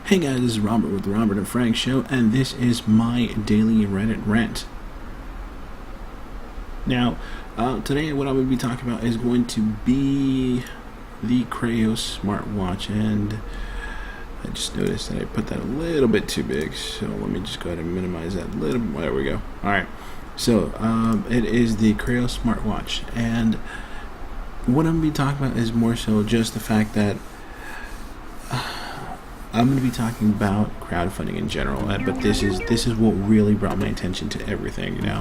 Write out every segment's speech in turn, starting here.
Hey guys, this is Robert with the Robert and Frank Show, and this is my daily Reddit rant. Now, today what I'm going to be talking about is going to be the Creo smartwatch, and I just noticed that I put that a little bit too big, so let me just go ahead and minimize that a little bit. There we go. Alright, so it is the Creo smartwatch, and what I'm going to be talking about is more so just the fact that I'm going to be talking about crowdfunding in general, but this is what really brought my attention to everything now.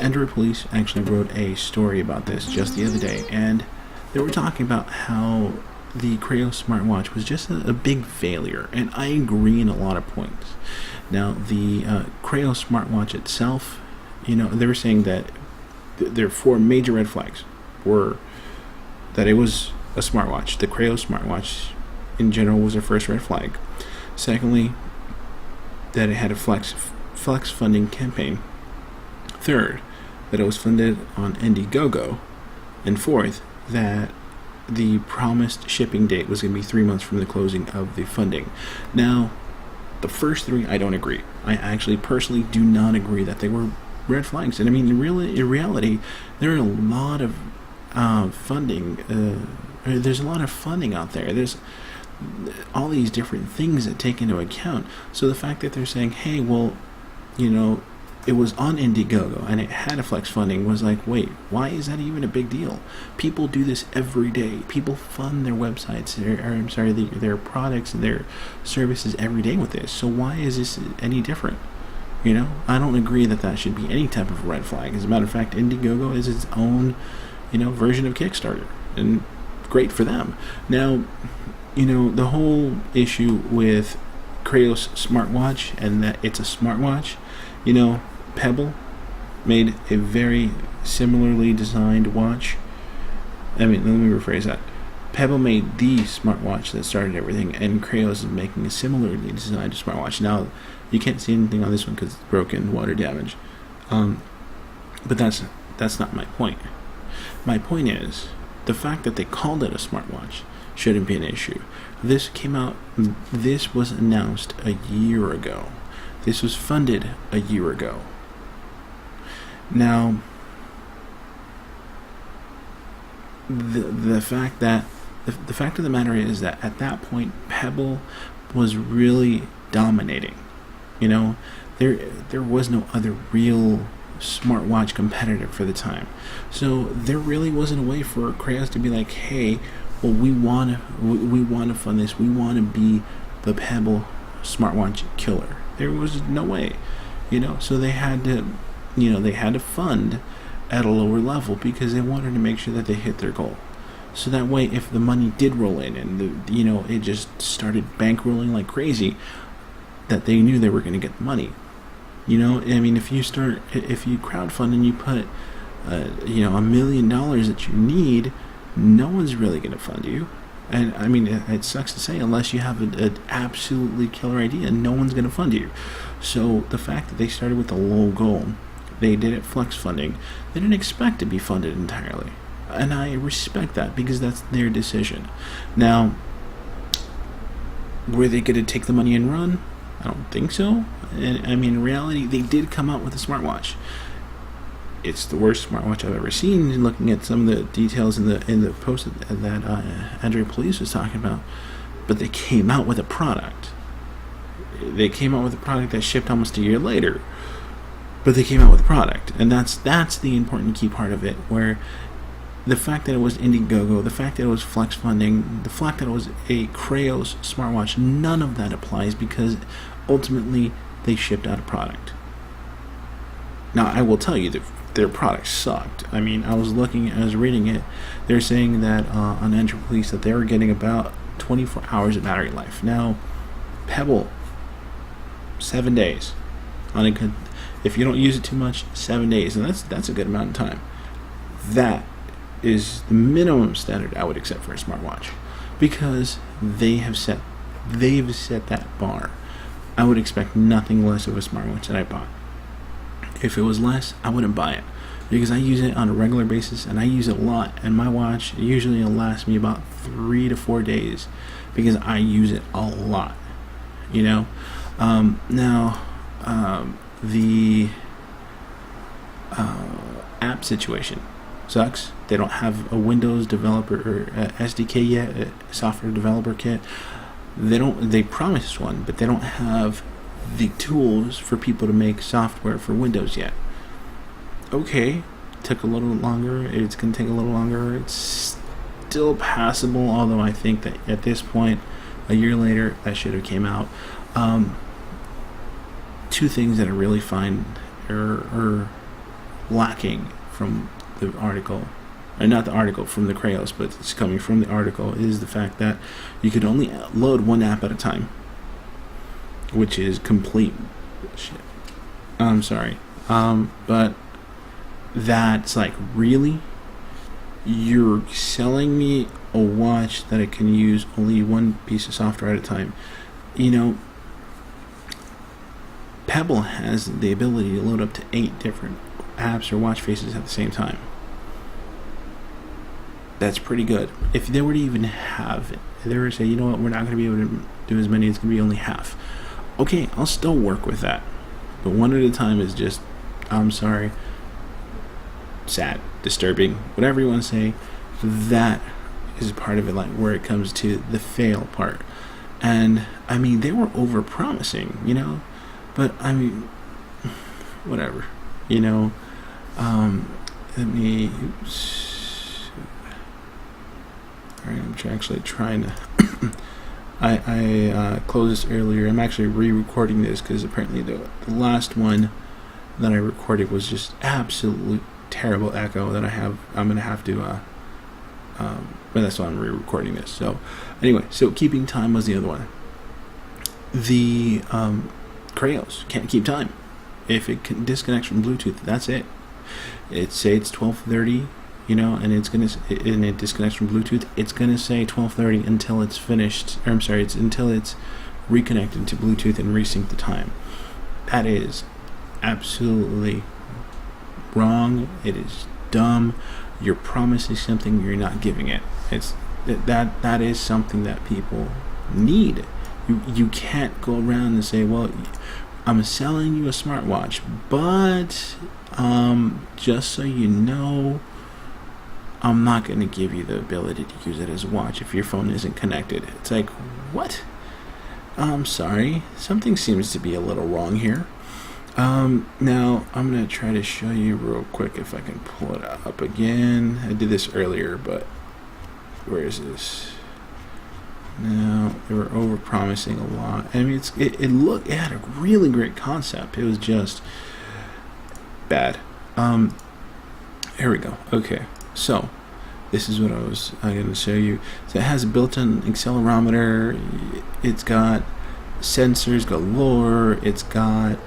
Andrew Police actually wrote a story about this just the other day, and they were talking about how the Creo smartwatch was just a big failure, and I agree in a lot of points. Now, the Creo smartwatch itself, they were saying that there are four major red flags. Were that it was a smartwatch. The Creo smartwatch in general was their first red flag. Secondly, that it had a flex funding campaign. Third, that it was funded on Indiegogo. And fourth, that the promised shipping date was going to be 3 months from the closing of the funding. Now, the first three, I don't agree. I actually personally do not agree that they were red flags. And I mean, in reality, there are a lot of funding. There's a lot of funding out there. There's all these different things that take into account. So the fact that they're saying, hey, well, it was on Indiegogo and it had a flex funding was like, wait, why is that even a big deal? People do this every day. People fund their websites, their products and their services every day with this. So why is this any different? I don't agree that should be any type of red flag. As a matter of fact, Indiegogo is its own, version of Kickstarter, and great for them. Now, the whole issue with Creo's smartwatch and that it's a smartwatch, Pebble made a very similarly designed watch. Let me rephrase that. Pebble made the smartwatch that started everything, and Creo's is making a similarly designed smartwatch. Now, you can't see anything on this one because it's broken, water damage. But that's not my point. My point is, the fact that they called it a smartwatch shouldn't be an issue. This was announced a year ago. This was funded a year ago. Now, the fact of the matter is that at that point, Pebble was really dominating. There was no other real smartwatch competitor for the time. So there really wasn't a way for Creo to be like, hey, well, we want to fund this. We want to be the Pebble smartwatch killer. There was no way, So they had to fund at a lower level because they wanted to make sure that they hit their goal. So that way, if the money did roll in and it just started bankrolling like crazy, that they knew they were going to get the money. If you crowdfund and you put, $1 million that you need, no one's really going to fund you. And I mean, it sucks to say, unless you have an absolutely killer idea, no one's going to fund you. So the fact that they started with a low goal, they did it flex funding, they didn't expect to be funded entirely. And I respect that because that's their decision. Now, were they going to take the money and run? I don't think so. And I mean, in reality, they did come out with a smartwatch. It's the worst smartwatch I've ever seen. And looking at some of the details in the post that Andrew Police was talking about, but they came out with a product. They came out with a product that shipped almost a year later, but they came out with a product, and that's the important key part of it. Where the fact that it was Indiegogo, the fact that it was flex funding, the fact that it was a Creo's smartwatch, none of that applies because ultimately they shipped out a product. Now, I will tell you that their product sucked. I mean, I was reading it. They're saying that on Andrew Police that they were getting about 24 hours of battery life. Now, Pebble, 7 days. If you don't use it too much, 7 days, and that's a good amount of time. That is the minimum standard I would accept for a smartwatch, because they've set that bar. I would expect nothing less of a smartwatch that I bought. If it was less, I wouldn't buy it, because I use it on a regular basis and I use it a lot, and my watch usually will last me about 3 to 4 days because I use it a lot, you know. The app situation sucks. They don't have a Windows developer or SDK yet, a software developer kit. They promised one, but they don't have the tools for people to make software for Windows yet. Okay, took a little longer. It's going to take a little longer. It's still passable, although I think that at this point, a year later, that should have came out. Two things that I really find are lacking from the article, and not the article, from the Crayols, but it's coming from the article, is the fact that you could only load one app at a time, which is complete shit. I'm sorry. But that's like, really? You're selling me a watch that I can use only one piece of software at a time. You know, Pebble has the ability to load up to 8 different apps or watch faces at the same time. That's pretty good. If they were to even have it, if they were to say, you know what, we're not going to be able to do as many, it's going to be only half. Okay, I'll still work with that. But one at a time is just, I'm sorry, sad, disturbing, whatever you want to say. That is part of it, like where it comes to the fail part. And I mean, they were over promising, you know, but I mean, whatever, you know. I'm actually trying to I closed this earlier. I'm actually re-recording this because apparently the last one that I recorded was just absolute terrible echo that I'm gonna have to but that's why I'm re-recording this. So anyway, so keeping time was the other one. The Crayols can't keep time. If it disconnects from Bluetooth, that's it. Say it's 12:30, you know, and it disconnects from Bluetooth. It's gonna say 12:30 until it's finished. Or I'm sorry, until it's reconnected to Bluetooth and resync the time. That is absolutely wrong. It is dumb. You're promising something you're not giving it. That is something that people need. You can't go around and say, well, I'm selling you a smartwatch, but just so you know, I'm not going to give you the ability to use it as a watch if your phone isn't connected. It's like, what? I'm sorry, something seems to be a little wrong here. Now I'm going to try to show you real quick if I can pull it up again. I did this earlier, but where is this? Now, they were over-promising a lot. I mean, it had a really great concept. It was just bad. Here we go. Okay, so this is what I'm going to show you. So it has a built-in accelerometer. It's got sensors galore. It's got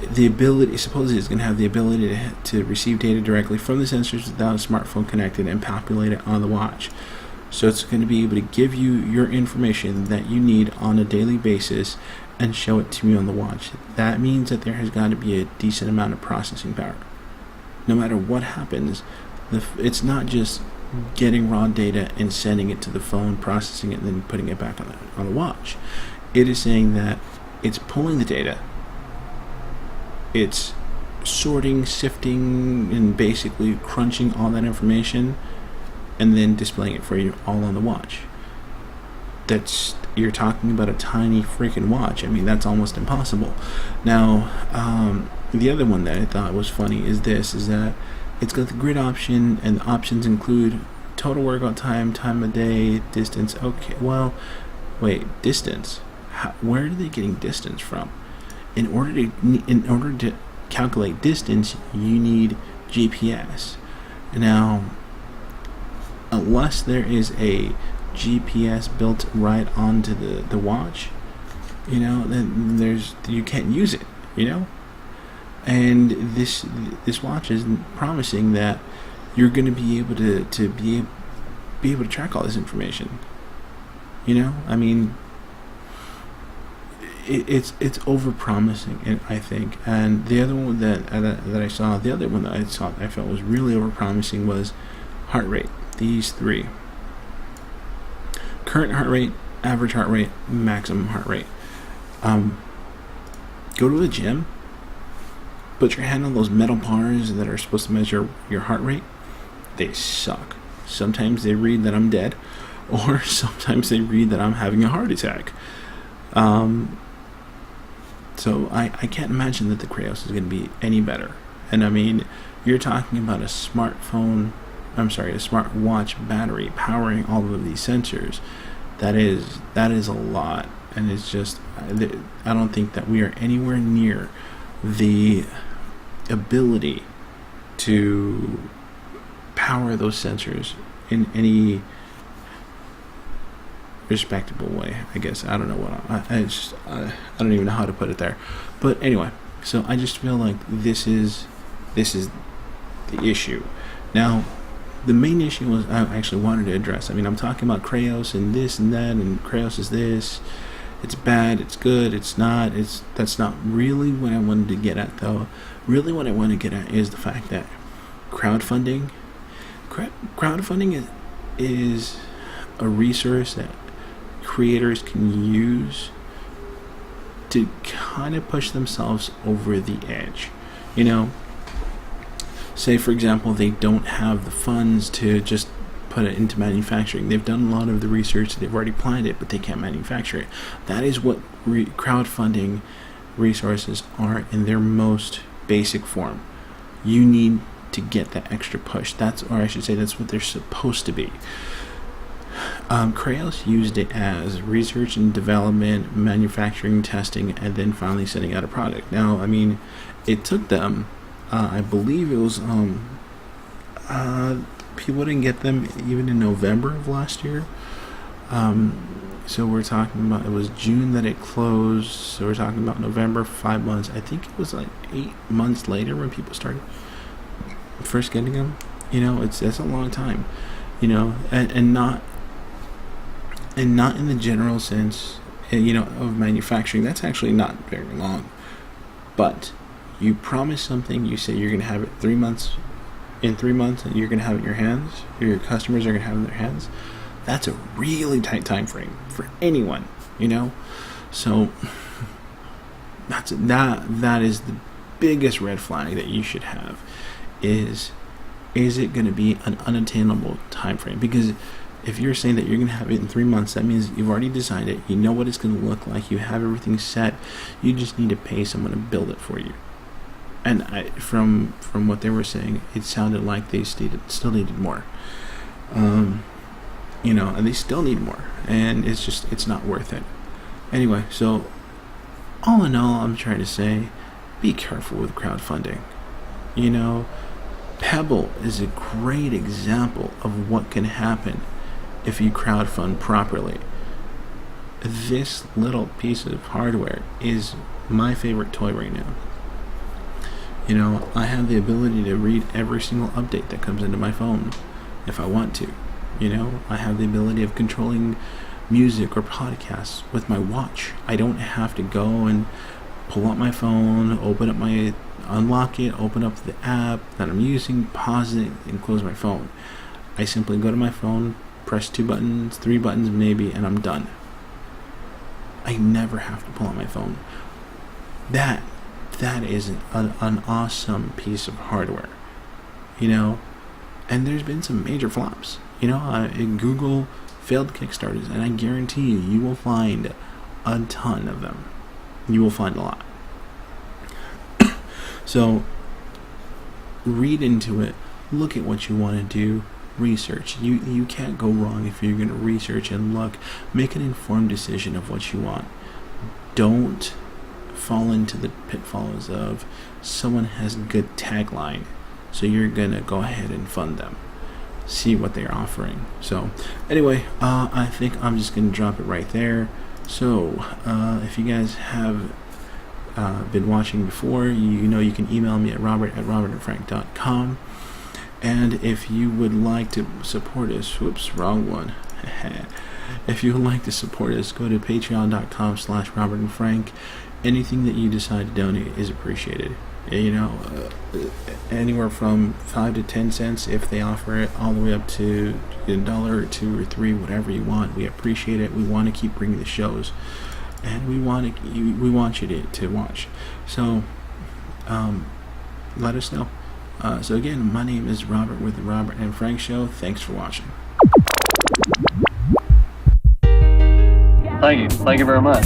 the ability, supposedly it's going to have the ability to receive data directly from the sensors without a smartphone connected and populate it on the watch. So it's going to be able to give you your information that you need on a daily basis and show it to me on the watch. That means that there has got to be a decent amount of processing power. No matter what happens, it's not just getting raw data and sending it to the phone, processing it, and then putting it back on the watch. It is saying that it's pulling the data, it's sorting, sifting, and basically crunching all that information, and then displaying it for you all on the watch. You're talking about a tiny freaking watch. I mean, that's almost impossible. Now, the other one that I thought was funny is that it's got the grid option, and the options include total workout time, time of day, distance. Okay, well, wait, distance. Where are they getting distance from? In order to calculate distance, you need GPS. Now, unless there is a GPS built right onto the watch, you know, then you can't use it, you know. And this watch is promising that you're going to be able to be able to track all this information. You know, I mean, it's over promising, and I think. And the other one that I saw, the other one that I felt was really over promising was heart rate. These three: current heart rate, average heart rate, maximum heart rate. Go to the gym, put your hand on those metal bars that are supposed to measure your heart rate. They suck. Sometimes they read that I'm dead, or sometimes they read that I'm having a heart attack. So I can't imagine that the Craos is going to be any better. And I mean, you're talking about a smartphone, a smartwatch battery powering all of these sensors. That is a lot. And it's just, I don't think that we are anywhere near the ability to power those sensors in any respectable way. I guess I don't know what I don't even know how to put it there. But anyway, so I just feel like this is the issue. Now, the main issue was I actually wanted to address. I mean, I'm talking about Craos and this and that, and Craos is this. It's bad, it's good, it's not. That's not really what I wanted to get at, though. Really, what I want to get at is the fact that crowdfunding is a resource that creators can use to kind of push themselves over the edge. You know, say for example they don't have the funds to just put it into manufacturing. They've done a lot of the research, they've already planned it, but they can't manufacture it. That is what crowdfunding resources are in their most basic form. You need to get that extra push. That's what they're supposed to be. Craos used it as research and development, manufacturing, testing, and then finally sending out a product. Now, I mean, it took them, I believe it was, people didn't get them even in November of last year. So we're talking about, it was June that it closed, so we're talking about November, 5 months. I think it was like 8 months later when people started first getting them. You know, that's a long time, you know, and not in the general sense, you know, of manufacturing. That's actually not very long. But you promise something, you say you're going to have it 3 months, in 3 months, and you're going to have it in your hands, or your customers are going to have it in their hands. That's a really tight time frame for anyone, you know. So that is the biggest red flag that you should have. Is it going to be an unattainable time frame? Because if you're saying that you're going to have it in 3 months, that means you've already designed it. You know what it's going to look like. You have everything set. You just need to pay someone to build it for you. And from what they were saying, it sounded like they still needed more. You know, and they still need more. And it's not worth it. Anyway, so all in all, I'm trying to say, be careful with crowdfunding. You know, Pebble is a great example of what can happen if you crowdfund properly. This little piece of hardware is my favorite toy right now. You know, I have the ability to read every single update that comes into my phone if I want to. You know, I have the ability of controlling music or podcasts with my watch. I don't have to go and pull out my phone, unlock it, open up the app that I'm using, pause it, and close my phone. I simply go to my phone, press 2 buttons, 3 buttons maybe, and I'm done. I never have to pull out my phone. That is an awesome piece of hardware, you know. And there's been some major flops, you know. Google failed Kickstarters, and I guarantee you will find a ton of them. You will find a lot. So read into it, look at what you want to do, research. You can't go wrong if you're going to research and look. Make an informed decision of what you want. Don't fall into the pitfalls of someone has a good tagline, so you're going to go ahead and fund them. See what they're offering. So anyway, I think I'm just going to drop it right there. So if you guys have been watching before, you know you can email me at robert@robertandfrank.com. And if you would like to support us, whoops, wrong one. If you would like to support us, go to patreon.com/Robert and Frank. Anything that you decide to donate is appreciated. Anywhere from 5 to 10 cents if they offer it, all the way up to $1 or $2 or $3, whatever you want. We appreciate it. We want to keep bringing the shows, and we want you to watch. So let us know. So again, my name is Robert with the Robert and Frank Show. Thanks for watching. Thank you very much.